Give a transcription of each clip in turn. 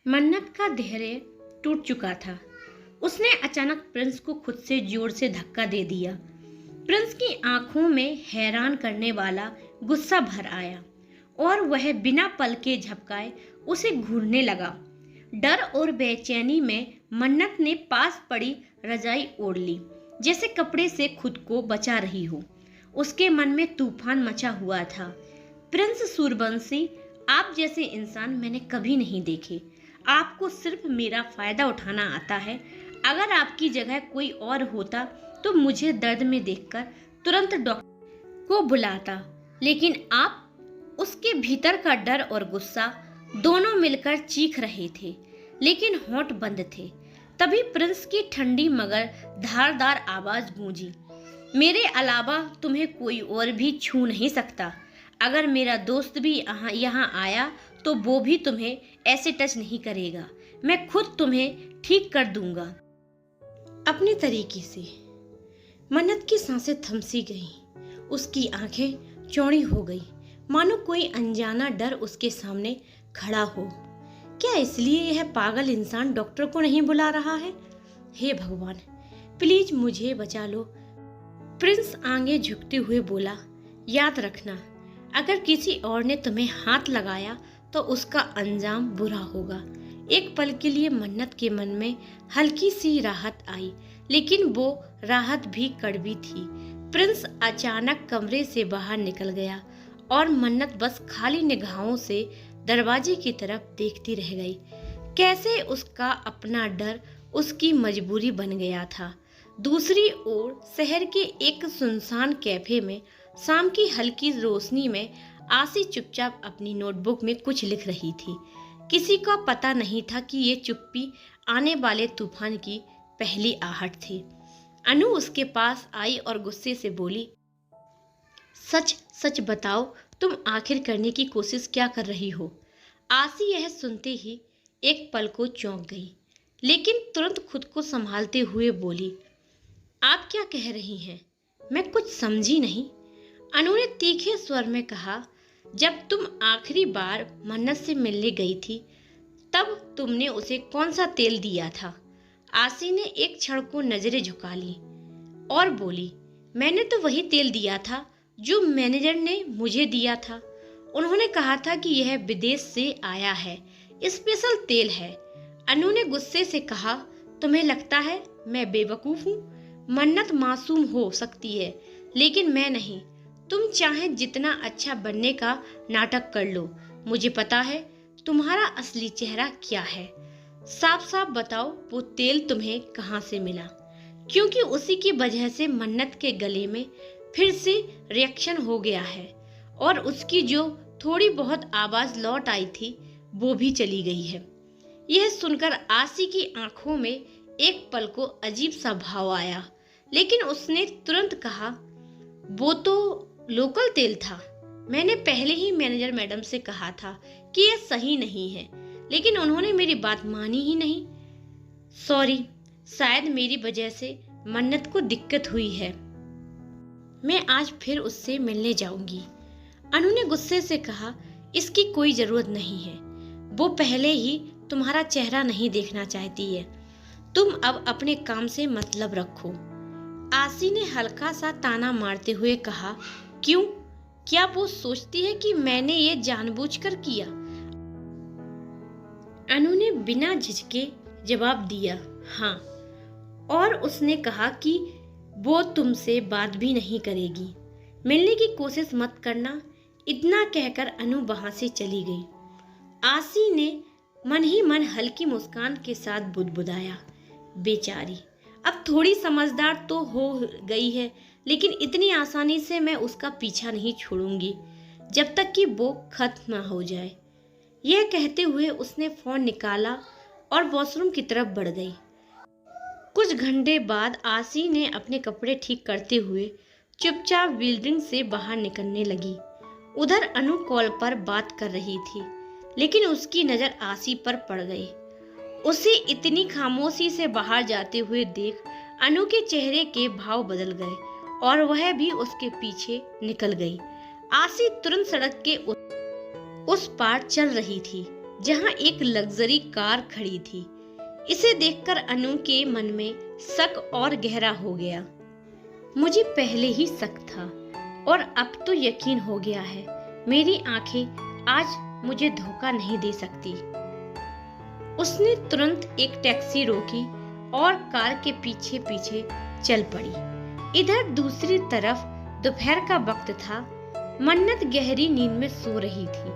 मन्नत का धैर्य टूट चुका था। उसने अचानक प्रिंस को खुद से जोर से धक्का दे दिया। प्रिंस की आंखों में हैरान करने वाला गुस्सा भर आया और वह बिना पलके झपकाए उसे घूरने लगा। डर और बेचैनी में मन्नत ने पास पड़ी रजाई ओढ़ ली, जैसे कपड़े से खुद को बचा रही हो। उसके मन में तूफान मचा हुआ था। प्रिंस सूर्यवंशी, आप जैसे इंसान मैंने कभी नहीं देखे। आपको सिर्फ मेरा फायदा उठाना आता है। अगर आपकी जगह कोई और होता तो मुझे दर्द में देखकर तुरंत डॉक्टर को बुलाता, लेकिन आप उसके भीतर का डर और गुस्सा दोनों मिलकर चीख रहे थे, लेकिन होंठ बंद थे। तभी प्रिंस की ठंडी मगर धारदार आवाज गूंजी, मेरे अलावा तुम्हें कोई और भी छू नहीं सकता। अगर मेरा दोस्त भी यहाँ आया तो वो भी तुम्हें ऐसे टच नहीं करेगा। मैं खुद तुम्हें ठीक कर दूंगा अपने तरीके से। मन्नत की सांसें थम सी गईं। उसकी आंखें चौड़ी हो गई, मानो कोई अनजाना डर उसके सामने खड़ा हो। क्या इसलिए यह पागल इंसान डॉक्टर को नहीं बुला रहा है? हे भगवान, प्लीज मुझे बचा लो। प्रिंस आगे झुकते हुए बोला, याद रखना, अगर किसी और ने तुम्हें हाथ लगाया तो उसका अंजाम बुरा होगा। एक पल के लिए मन्नत के मन में हल्की सी राहत आई, लेकिन वो राहत भी कड़वी थी। प्रिंस अचानक कमरे से बाहर निकल गया और मन्नत बस खाली निगाहों से दरवाजे की तरफ देखती रह गई। कैसे उसका अपना डर उसकी मजबूरी बन गया था। दूसरी ओर शहर के एक सुनसान कैफे में शाम की हल्की रोशनी में आसी चुपचाप अपनी नोटबुक में कुछ लिख रही थी। किसी को पता नहीं था कि ये चुप्पी आने वाले तूफान की पहली आहट थी। अनु उसके पास आई और गुस्से से बोली, सच सच बताओ, तुम आखिर करने की कोशिश क्या कर रही हो? आसी यह सुनते ही एक पल को चौंक गई, लेकिन तुरंत खुद को संभालते हुए बोली, आप क्या कह रही हैं? मैं कुछ समझी नहीं। अनु ने तीखे स्वर में कहा, जब तुम आखिरी बार मन्नत से मिलने गई थी तब तुमने उसे कौन सा तेल दिया था? आसी ने एक क्षण को नजरें झुका ली और बोली, मैंने तो वही तेल दिया था जो मैनेजर ने मुझे दिया था। उन्होंने कहा था कि यह विदेश से आया है, स्पेशल तेल है। अनु ने गुस्से से कहा, तुम्हें लगता है मैं बेवकूफ हूँ? मन्नत मासूम हो सकती है, लेकिन मैं नहीं। तुम चाहे जितना अच्छा बनने का नाटक कर लो, मुझे पता है तुम्हारा असली चेहरा क्या है। साफ साफ बताओ, वो तेल तुम्हें कहाँ से मिला? क्योंकि उसी की वजह से मन्नत के गले में फिर से रिएक्शन हो गया है और उसकी जो थोड़ी बहुत आवाज लौट आई थी वो भी चली गई है। यह सुनकर आसी की आंखों में एक पल को अजीब सा भाव आया, लेकिन उसने तुरंत कहा, वो तो लोकल तेल था। मैंने पहले ही मैनेजर मैडम से कहा था कि यह सही नहीं है, लेकिन उन्होंने मेरी बात मानी ही नहीं। सॉरी, शायद मेरी वजह से मन्नत को दिक्कत हुई है। मैं आज फिर उससे मिलने जाऊंगी। अनु ने गुस्से से कहा, इसकी कोई जरूरत नहीं है। वो पहले ही तुम्हारा चेहरा नहीं देखना चाहती है। तुम अब अपने काम से मतलब रखो। आसी ने हल्का सा ताना मारते हुए कहा, क्यों? क्या वो सोचती है कि मैंने ये जानबूझकर किया? अनु ने बिना झिझके जवाब दिया, हाँ। और उसने कहा कि वो तुमसे बात भी नहीं करेगी। मिलने की कोशिश मत करना। इतना कहकर अनु वहां से चली गई। आसी ने मन ही मन हल्की मुस्कान के साथ बुदबुदाया, बेचारी अब थोड़ी समझदार तो हो गई है, लेकिन इतनी आसानी से मैं उसका पीछा नहीं छोड़ूंगी जब तक कि वो खत्म ना हो जाए। यह कहते हुए उसने फोन निकाला और वॉशरूम की तरफ बढ़ गई। कुछ घंटे बाद आसी ने अपने कपड़े ठीक करते हुए चुपचाप बिल्डिंग से बाहर निकलने लगी। उधर अनु कॉल पर बात कर रही थी, लेकिन उसकी नजर आसी पर पड़ गई। उसे इतनी खामोशी से बाहर जाते हुए देख अनु के चेहरे के भाव बदल गए और वह भी उसके पीछे निकल गई। आसी तुरंत सड़क के उस पार चल रही थी। जहां एक लग्जरी कार खड़ी थी। इसे देखकर अनु के मन में शक और गहरा हो गया। मुझे पहले ही शक था और अब तो यकीन हो गया है। मेरी आंखें आज मुझे धोखा नहीं दे सकती। उसने तुरंत एक टैक्सी रोकी और कार के पीछे पीछे चल पड़ी। इधर दूसरी तरफ दोपहर का वक्त था। मन्नत गहरी नींद में सो रही थी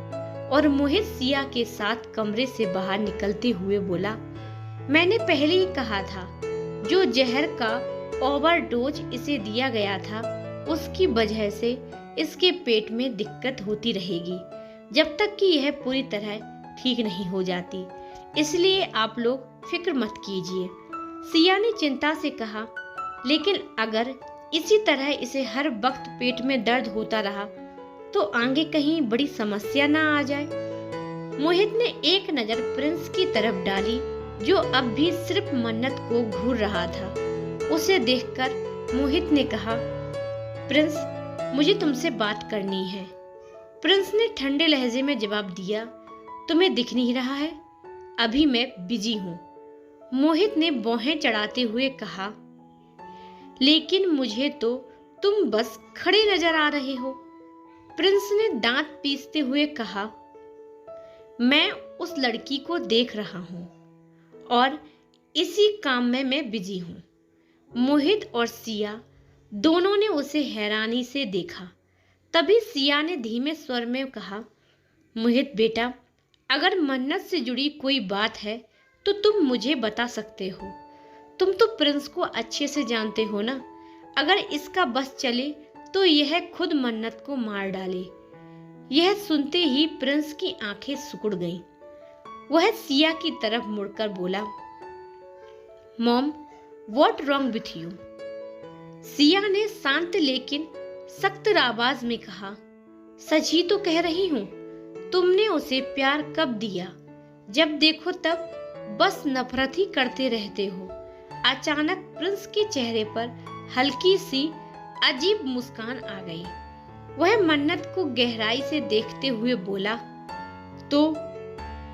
और मोहित सिया के साथ कमरे से बाहर निकलते हुए बोला, मैंने पहले ही कहा था, जो जहर का ओवरडोज इसे दिया गया था उसकी वजह से इसके पेट में दिक्कत होती रहेगी जब तक कि यह पूरी तरह ठीक नहीं हो जाती। इसलिए आप लोग फिक्र मत कीजिए। सिया ने चिंता से कहा, लेकिन अगर इसी तरह इसे हर वक्त पेट में दर्द होता रहा तो आगे कहीं बड़ी समस्या ना आ जाए। मोहित ने एक नजर प्रिंस की तरफ डाली जो अब भी सिर्फ मन्नत को घूर रहा था। उसे देखकर मोहित ने कहा, प्रिंस, मुझे तुमसे बात करनी है। प्रिंस ने ठंडे लहजे में जवाब दिया, तुम्हें दिख नहीं रहा है? अभी मैं बिजी हूँ। मोहित ने भौहें चढ़ाते हुए कहा, लेकिन मुझे तो तुम बस खड़े नजर आ रहे हो। प्रिंस ने दांत पीसते हुए कहा, मैं उस लड़की को देख रहा हूँ और इसी काम में मैं बिजी हूँ। मोहित और सिया दोनों ने उसे हैरानी से देखा। तभी सिया ने धीमे स्वर में कहा, मोहित बेटा, अगर मन्नत से जुड़ी कोई बात है तो तुम मुझे बता सकते हो। तुम तो प्रिंस को अच्छे से जानते हो ना। अगर इसका बस चले तो यह खुद मन्नत को मार डाले। यह सुनते ही प्रिंस की आंखें सिकुड़ गईं। वह सिया की तरफ मुड़कर बोला, mom, what wrong with you? Siya ने शांत लेकिन सख्त आवाज में कहा, सच ही तो कह रही हूँ। तुमने उसे प्यार कब दिया? जब देखो तब बस नफरत ही करते रहते हो। अचानक प्रिंस के चेहरे पर हल्की सी अजीब मुस्कान आ गई। वह मन्नत को गहराई से देखते हुए बोला, तो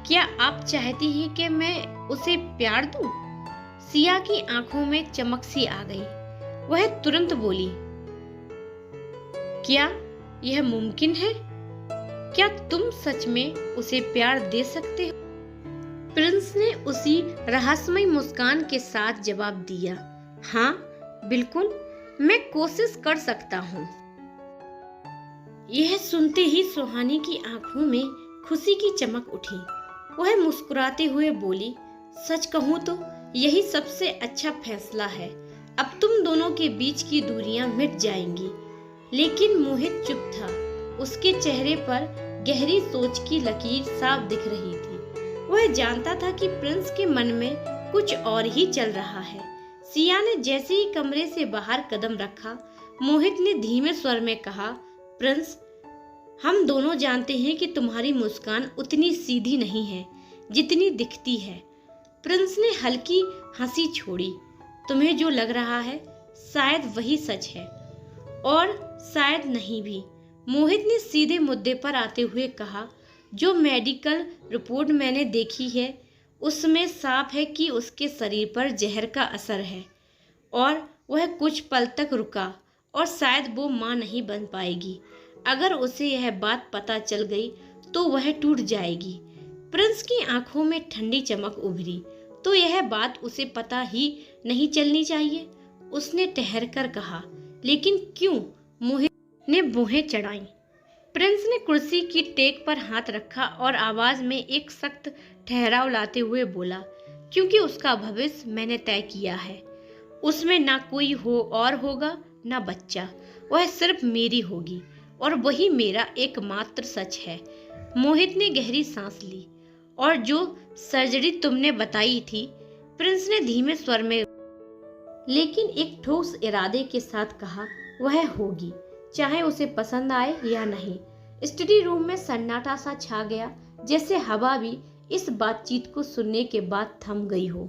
क्या आप चाहती हैं कि मैं उसे प्यार दूं? सिया की आंखों में चमक सी आ गई। वह तुरंत बोली, क्या यह मुमकिन है? क्या तुम सच में उसे प्यार दे सकते हो? प्रिंस ने उसी रहस्यमय मुस्कान के साथ जवाब दिया, हाँ बिल्कुल, मैं कोशिश कर सकता हूँ। यह सुनते ही सुहानी की आंखों में खुशी की चमक उठी। वह मुस्कुराते हुए बोली, सच कहूँ तो यही सबसे अच्छा फैसला है। अब तुम दोनों के बीच की दूरियां मिट जाएंगी। लेकिन मोहित चुप था। उसके चेहरे पर गहरी सोच की लकीर साफ दिख रही थी। वह जानता था कि प्रिंस के मन में कुछ और ही चल रहा है। सिया ने जैसे ही कमरे से बाहर कदम रखा, मोहित ने धीमे स्वर में कहा, प्रिंस, हम दोनों जानते हैं कि तुम्हारी मुस्कान उतनी सीधी नहीं है जितनी दिखती है। प्रिंस ने हल्की हंसी छोड़ी, तुम्हें जो लग रहा है शायद वही सच है और शायद नहीं भी। मोहित ने सीधे मुद्दे पर आते हुए कहा, जो मेडिकल रिपोर्ट मैंने देखी है उसमें साफ है कि उसके शरीर पर जहर का असर है और वह कुछ पल तक रुका और शायद वो मां नहीं बन पाएगी। अगर उसे यह बात पता चल गई तो वह टूट जाएगी। प्रिंस की आंखों में ठंडी चमक उभरी, तो यह बात उसे पता ही नहीं चलनी चाहिए। उसने ठहर कर कहा, लेकिन क्यों? मोहित ने भौहें चढ़ाई। प्रिंस ने कुर्सी की टेक पर हाथ रखा और आवाज में एक सख्त ठहराव लाते हुए बोला, क्योंकि उसका भविष्य मैंने तय किया है। उसमें ना कोई हो और होगा ना बच्चा। वह सिर्फ मेरी होगी और वही मेरा एकमात्र सच है। मोहित ने गहरी सांस ली। और जो सर्जरी तुमने बताई थी, प्रिंस ने धीमे स्वर में लेकिन एक ठोस इरादे के साथ कहा, वह होगी, चाहे उसे पसंद आए या नहीं। स्टडी रूम में सन्नाटा सा छा गया, जैसे हवा भी इस बातचीत को सुनने के बाद थम गई हो।